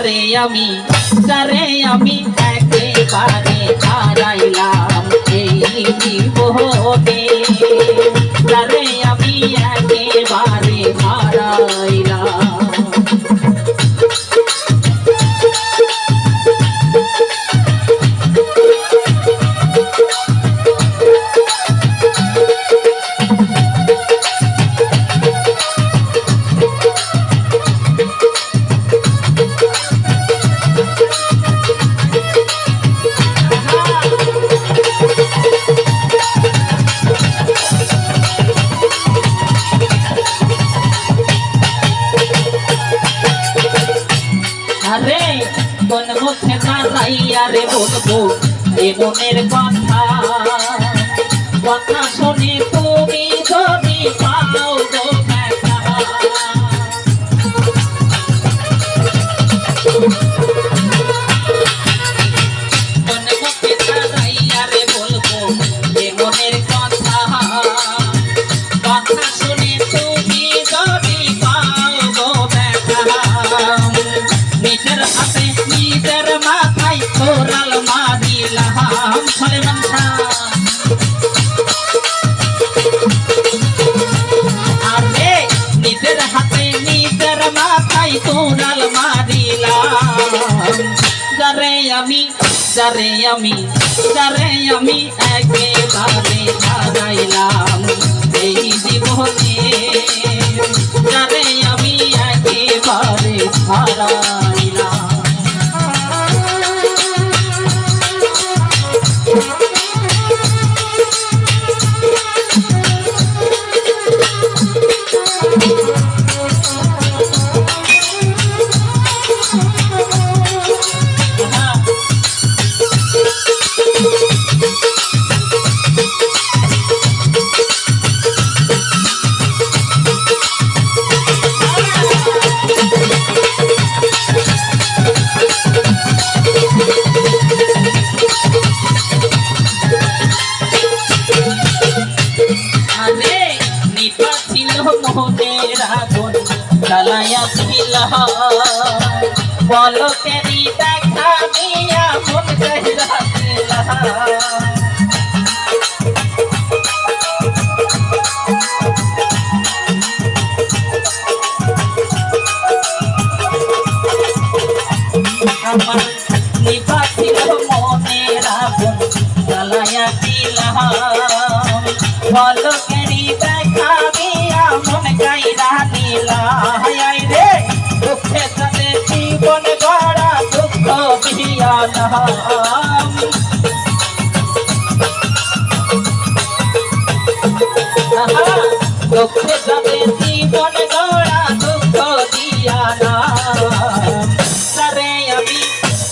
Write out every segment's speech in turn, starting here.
আমি একেবারে হারাইলাম এই জীবনে, যারে আমি একেবারে হারাইলাম। আরে কোন মুখে দাঁড়াইয়া রে বলবো এ মনের কথা, কথা শুনে তুমি যদি পাও গো দেখা। কোন মুখে দাঁড়াইয়া রে বলবো এ মনের কথা, কথা শুনে তুমি যদি পাও গো দেখা। নিজের হাতে নিজের মাথায় কোরাল মারিলাম সলেমান শাহ। আরে নিজের হাতে নিজের মাথায় কোরাল মারিলাম, যারে আমি একেবারে হারাইলাম এই জীবনে, যারে আমি একেবারে হারাইলাম। মোহনের আগুন জ্বালাইয়া দিলা, পলকেরই দেখা দিয়া মন চাহিদা দিলা। আমার নিবাসিল মনের আগুন জ্বালাইয়া দিলা, পলকেরই দেখা দিয়া মন গাইরা দিলা। রে দুঃখে সাথে জীবন গড়া দুঃখ দিয়া নাম, দুঃখে সাথে জীবন গড়া দুঃখ দিয়া নাম।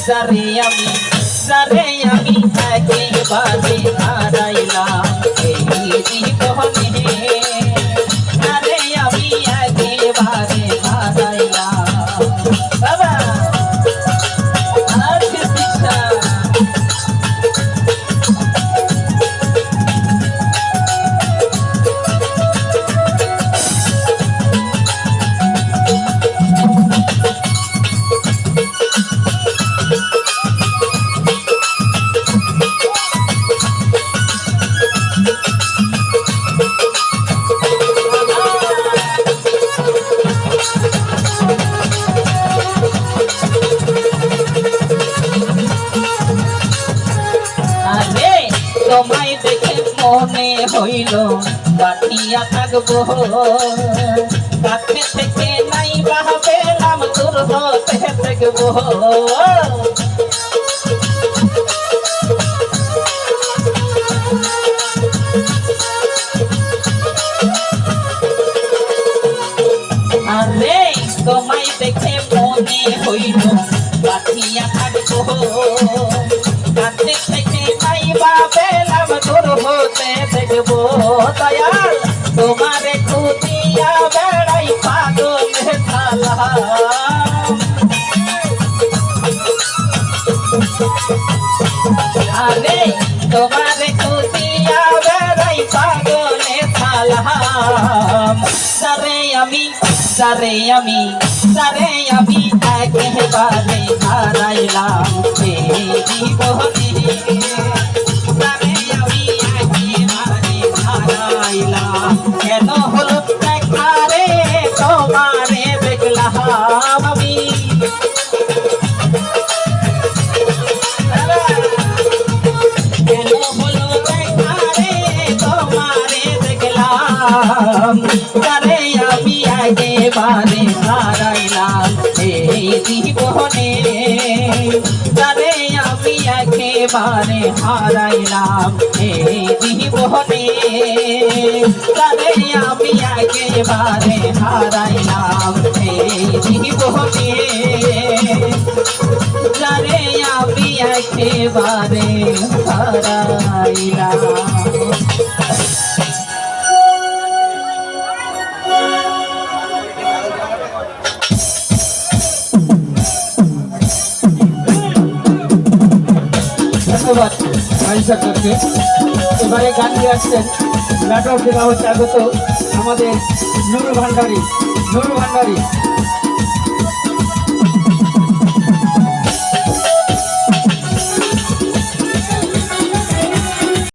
যারে আমি একেবারে হারাইলাম এই জীবনে, যারে আমি একেবারে হারাইলাম। বাবা আর শিক্ষা তোমায় দেখে মনে হইল বাটিয়া থাকবো, কাছে থেকে নাই ভাবেলাম দূর হতে থাকবো। আরে তোমায় দেখে মনে হইল বাটিয়া থাকবো, কাছে থেকে নাই ভাবেলাম দূর হতে দেখবো। দয়াল তোমারে খুঁজিয়া বেড়াই পাগল থালা, আরে তোমারে খুঁজিয়া বেড়াই পাগল থালা। যারে আমি একেবারে হারাইলাম এই জীবনে তারে আমি একেবারে হারাইলাম কেন হলো দেখা রে তোমারে দেখলাম আমি কেন হলো দেখা রে তোমারে দেখলাম তারে আমি একেবারে হারাইলাম এই জীবনে তারে আমি একেবারে হারাইলাম এই জীবনে তারে আমি একেবারে হারাইলাম এই জীবনে তারে আমি একেবারে হারাইলাম। ধন্যবাদ আইসা করতে। এবারে গান নিয়ে আসছেন নাটক থেকে স্বাগত আমাদের নুরু ভান্ডারী।